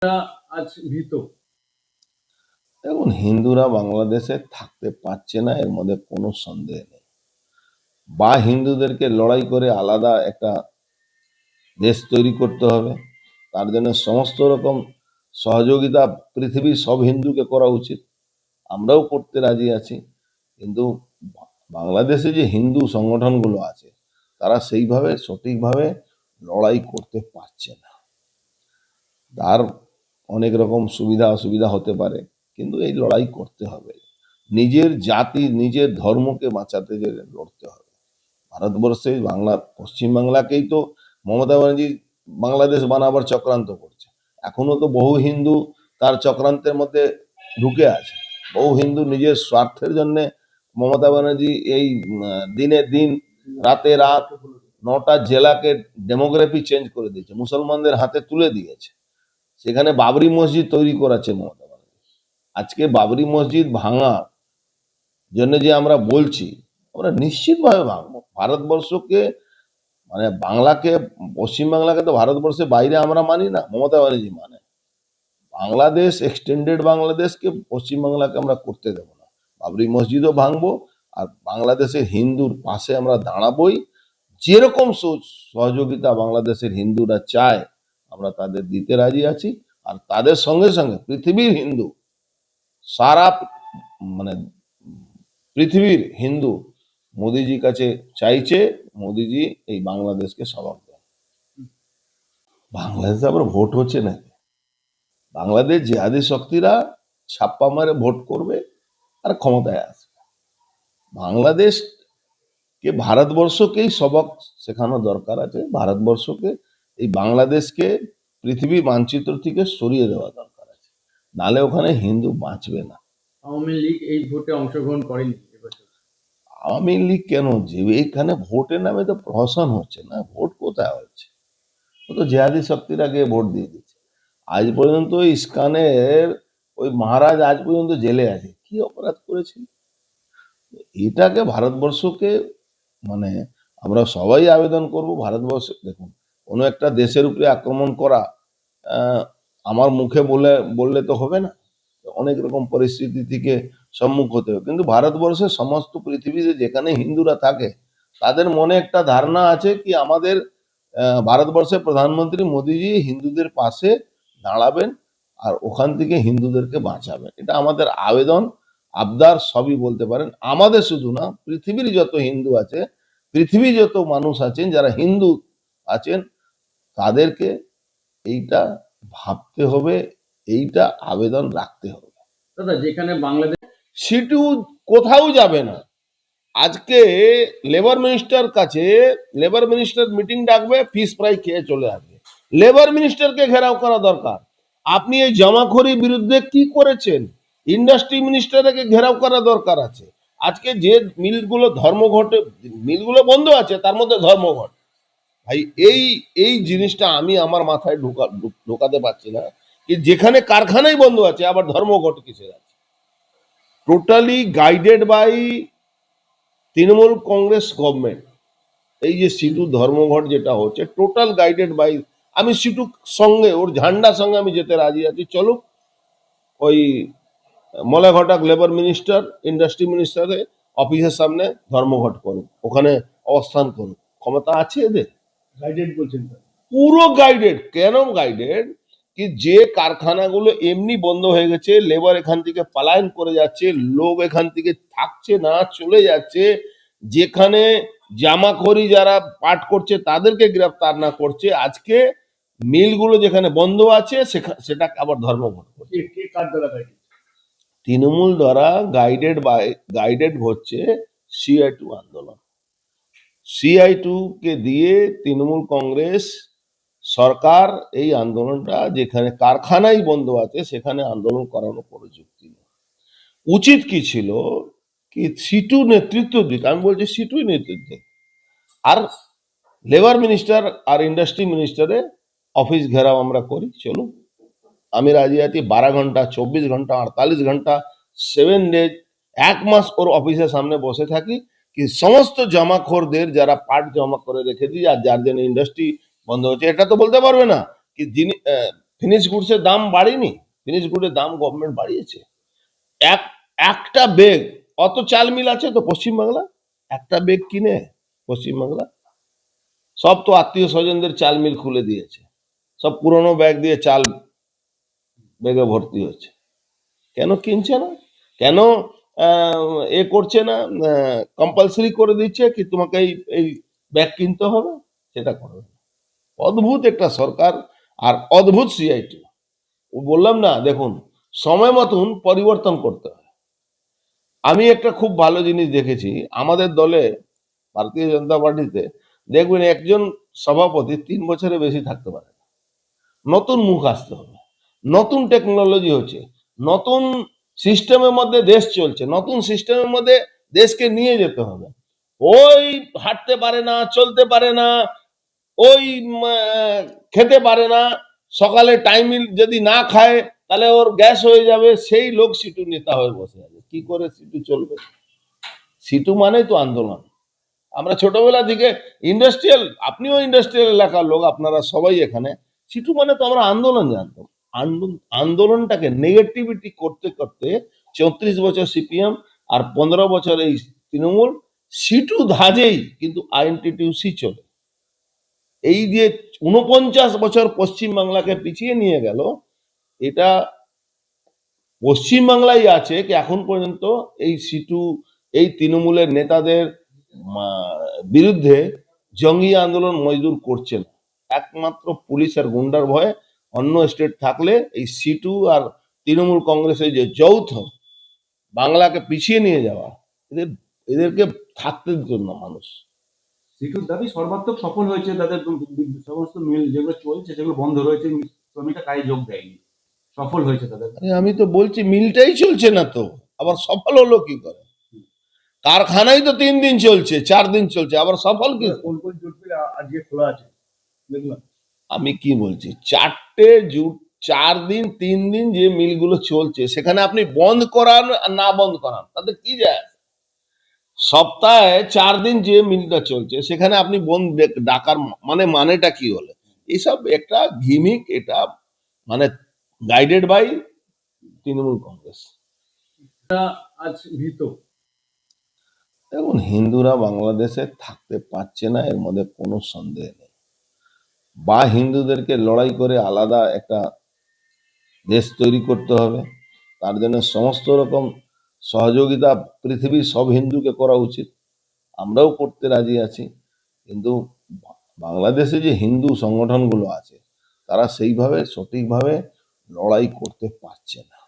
আজ ভীত। এখন হিন্দুরা বাংলাদেশে থাকতে পারছে না, এর মধ্যে কোনো সন্দেহ নেই। বা হিন্দুদেরকে লড়াই করে আলাদা একটা দেশ তৈরি করতে হবে, তার জন্য সমস্ত রকম সহযোগিতা পৃথিবীর সব হিন্দুকে করা উচিত, আমরাও করতে রাজি আছি। কিন্তু বাংলাদেশে যে হিন্দু সংগঠনগুলো আছে তারা সেইভাবে সঠিকভাবে লড়াই করতে পারছে না। তার অনেক রকম সুবিধা অসুবিধা হতে পারে, কিন্তু এই লড়াই করতে হবে। নিজের জাতি নিজের ধর্মকে বাঁচাতে গেলে লড়তে হবে। ভারতবর্ষে পশ্চিমবাংলাকেই তো মমতা ব্যানার্জি বাংলাদেশ বানাবার চক্রান্ত করছে। এখনো তো বহু হিন্দু তার চক্রান্তের মধ্যে ঢুকে আছে। বহু হিন্দু নিজের স্বার্থের জন্য মমতা ব্যানার্জি এই দিনে দিন রাতে রাত 9টা জেলাকে ডেমোগ্রাফি চেঞ্জ করে দিয়েছে, মুসলমানদের হাতে তুলে দিয়েছে। সেখানে বাবরি মসজিদ তৈরি করাচ্ছে মমতা ব্যানার্জি। আজকে বাবরি মসজিদ ভাঙার জন্য যে আমরা বলছি, আমরা নিশ্চিতভাবে ভাঙবো। ভারতবর্ষকে মানে বাংলাকে, পশ্চিমবাংলাকে তো ভারতবর্ষের বাইরে আমরা মানি না, মমতা ব্যানার্জি মানে। বাংলাদেশ, এক্সটেন্ডেড বাংলাদেশকে পশ্চিমবাংলাকে আমরা করতে দেবো না। বাবরি মসজিদও ভাঙবো, আর বাংলাদেশের হিন্দুর পাশে আমরা দাঁড়াবোই। যেরকম সহযোগিতা বাংলাদেশের হিন্দুরা চায় আমরা তাদের দিতে রাজি আছি। আর তাদের সঙ্গে সঙ্গে পৃথিবীর হিন্দু, সারা মানে পৃথিবীর হিন্দু মোদিজির কাছে চাইছে মোদিজি এই বাংলাদেশকে সবক দেন। বাংলাদেশে আবার ভোট হচ্ছে নাকি? বাংলাদেশ জিহাদি শক্তিরা ছাপ্পা মারে ভোট করবে আর ক্ষমতায় আসবে। বাংলাদেশকে, ভারতবর্ষকেই সবক শেখানো দরকার আছে। ভারতবর্ষকে, এই বাংলাদেশকে পৃথিবী মানচিত্র থেকে সরিয়ে দেওয়া দরকার আছে, নালে ওখানে হিন্দু বাঁচবে না। আওয়ামী লীগ এই ভোটে অংশগ্রহণ করেনি এবছর। আওয়ামী লীগ কেন যে? এখানে ভোটের নামে তো প্রহসন হচ্ছে না, ভোট কোথায় হচ্ছে? ও তো জেহাদি শক্তির আগে ভোট দিয়ে দিচ্ছে। আজ পর্যন্ত ইস্কানের ওই মহারাজ আজ পর্যন্ত জেলে আছে, কি অপরাধ করেছিল? এটাকে ভারতবর্ষকে মানে আমরা সবাই আবেদন করব ভারতবর্ষে। দেখুন, কোনো একটা দেশের উপরে আক্রমণ করা আমার মুখে বললে তো হবে না, অনেক রকম পরিস্থিতি থেকে সম্মুখ হতে হবে। কিন্তু ভারতবর্ষের সমস্ত পৃথিবীতে যেখানে হিন্দুরা থাকে তাদের মনে একটা ধারণা আছে কি আমাদের ভারতবর্ষের প্রধানমন্ত্রী মোদিজি হিন্দুদের পাশে দাঁড়াবেন আর ওখান থেকে হিন্দুদেরকে বাঁচাবেন। এটা আমাদের আবেদন, আবদার সবই বলতে পারেন। আমাদের শুধু না, পৃথিবীর যত হিন্দু আছে, পৃথিবীর যত মানুষ আছেন যারা হিন্দু আছেন, তাদেরকে এইটা ভাবতে হবে, এইটা আবেদন রাখতে হবে। দাদা, যেখানে বাংলাদেশ সিটু কোথাও যাবে না। আজকে লেবার মিনিস্টার কাছে, লেবার মিনিস্টার মিটিং ডাকবে, ফিস ফ্রাই খেয়ে চলে আসবে। লেবার মিনিস্টারকে ঘেরাও করা দরকার। আপনি এই জমাখড়ির বিরুদ্ধে কি করেছেন? ইন্ডাস্ট্রি মিনিস্টারকে ঘেরাও করা দরকার আছে। আজকে যে মিলগুলো ধর্মঘটে, মিলগুলো বন্ধ আছে, তার মধ্যে ধর্মঘট। ভাই, এই জিনিসটা আমি আমার মাথায় ঢোকাতে পারছি না, যে যেখানে কারখানাই বন্ধ আছে আবার ধর্মঘট কিসের আছে? Totally guided by Trinamool Congress government. এই যে সিটু ধর্মঘট যেটা হচ্ছে, টোটাল গাইডেড বাই। আমি সিটু সঙ্গে, ওর ঝান্ডার সঙ্গে আমি যেতে রাজি আছি। চলুক ওই মলাঘটাক লেবার মিনিস্টার, ইন্ডাস্ট্রি মিনিস্টারের অফিসের সামনে ধর্মঘট করুক, ওখানে অবস্থান করুক। ক্ষমতা আছে এদের। গাইডেড বলছেন। পুরো গাইডেড। কেন গাইডেড? কি যে কারখানাগুলো এমনি বন্ধ হয়ে গেছে, লেবার এখান থেকে পলায়ন করে যাচ্ছে, লোক এখান থেকে থাকছে না, চলে যাচ্ছে, যেখানে জামাখড়ি যারা পাট করছে তাদেরকে গ্রেফতার না করছে, আজকে মিলগুলো যেখানে বন্ধ আছে সেটা আবার ধর্মঘট করছে। কে কার দ্বারা গাইডেড? তৃণমূল দ্বারা গাইডেড হচ্ছে CI2 আন্দোলন। CI2 কে দিয়ে তৃণমূল কংগ্রেস সরকার এই আন্দোলনটা, যেখানে কারখানাই বন্ধ আছে সেখানে আন্দোলন করানো কোনো যুক্তি নেই। উচিত কি ছিল কি সিটু নেতৃত্ব দিক, আমি বলছি সিটুই নেতৃত্ব দিক। আর লেবার মিনিস্টার আর ইন্ডাস্ট্রি মিনিস্টারে অফিস ঘেরাও আমরা করি, চলুন। আমি রাজি আছি 12 ঘন্টা, 24 ঘন্টা, 48 ঘন্টা, 7 ডেজ, 1 মাস ওর অফিসের সামনে বসে থাকি, কি সমস্ত জমাখোরদের যারা পাট জমা করে রেখে দিই আর যার জন্য ইন্ডাস্ট্রি বন্ধ হচ্ছে। এটা তো বলতে পারবে না কি যিনি ফিনিশ গুডসের দাম বাড়েনি, ফিনিশ গুডের দাম গভর্নমেন্ট বাড়িয়েছে। এক একটা বেগ, অত চাল মিল আছে তো পশ্চিমবাংলা, একটা বেগ কিনে পশ্চিমবাংলা সব তো আত্মীয় স্বজনদের চাল মিল খুলে দিয়েছে, সব পুরনো ব্যাগ দিয়ে চাল বেগে ভর্তি হচ্ছে। কেন কিনছে না? কেন এ করছে না? কম্পালসারি করে দিচ্ছে কি তোমাকে এই ব্যাগ কিনতে হবে, সেটা করবে না। অদ্ভুত একটা সরকার আর অদ্ভুত সিআইটি। বললাম না, দেখুন সময় মতন পরিবর্তন করতে হয়। আমি একটা খুব ভালো জিনিস দেখেছি আমাদের দলে, ভারতীয় জনতা পার্টিতে, দেখবেন একজন সভাপতি 3 বছরে বেশি থাকতে পারে না। নতুন মুখ আসতে হবে, নতুন টেকনোলজি হচ্ছে, নতুন সিস্টেমের মধ্যে দেশ চলছে, নতুন সিস্টেমের মধ্যে দেশকে নিয়ে যেতে হবে। ওই হাঁটতে পারে না, চলতে পারে না, ওই খেতে পারে না, সকালে টাইমে যদি না খায় তাহলে ওর গ্যাস হয়ে যাবে, সেই লোক সিটু নেতা হয়ে বসে আছে। কি করে সিটু চলবে? সিটু মানেই তো আন্দোলন। আমরা ছোটবেলা থেকে ইন্ডাস্ট্রিয়াল, আপনিও ইন্ডাস্ট্রিয়াল এলাকার লোক, আপনারা সবাই এখানে, সিটু মানে তো আমরা আন্দোলন জানতাম। আন্দোলনটাকে নেগেটিভিটি করতে করতে 34 বছর সিপিএম আর 15 বছর এই তৃণমূল, সিটু ধাজেই কিন্তু আইএনটিটিউসি চলে। এই যে 49 বছর পশ্চিমবাংলাকে পিছিয়ে নিয়ে গেল, এটা পশ্চিমবাংলায় আছে কি এখন পর্যন্ত এই সিটু, এই তৃণমূলের নেতাদের বিরুদ্ধে জঙ্গি আন্দোলন মজদুর করছে না। একমাত্র পুলিশ আর গুন্ডার ভয়ে। অন্য স্টেট থাকলে এই সিটু আর তৃণমূল কংগ্রেসের যে যৌথ বাংলাকে পিছিয়ে নিয়ে যাওয়া, এদেরকে থাকতে দিত না মানুষ। সিটুর দাবি সর্বাত্মক সফল হয়েছে, তাদের সমস্ত মিল যেগুলো চলছে সেগুলো বন্ধ রয়েছে, শ্রমিকরা কাজে যোগ দেয়নি, সফল হয়েছে তাদের। আমি তো বলছি মিলটাই চলছে না তো, আবার সফল হলো কি করে? কারখানাই তো 3 দিন চলছে, 4 দিন চলছে, আবার সফল কি? কোন কোন জুট মিল আজকে খোলা আছে দেখলাম। আমি কি বলছি, 4টে জুট, 4 দিন 3 দিন যে মিলগুলো চলছে সেখানে আপনি বন্ধ করান আর না বন্ধ করান তাতে কি যায়? সপ্তাহে 4 দিন যে মিলটা চলছে সেখানে আপনি বন্ধ ডাকার মানেটা কি হলো? এইসব একটা গিমিক, এটা মানে গাইডেড বাই তৃণমূল কংগ্রেস। আজ ভীত। দেখুন, হিন্দুরা বাংলাদেশে থাকতে পারছে না, এর মধ্যে কোনো সন্দেহ নেই। বা হিন্দুদেরকে লড়াই করে আলাদা একটা দেশ তৈরি করতে হবে, তার জন্য সমস্ত রকম সহযোগিতা পৃথিবীর সব হিন্দুকে করা উচিত, আমরাও করতে রাজি আছি। কিন্তু বাংলাদেশে যে হিন্দু সংগঠনগুলো আছে তারা সেইভাবে সঠিকভাবে লড়াই করতে পারছে না।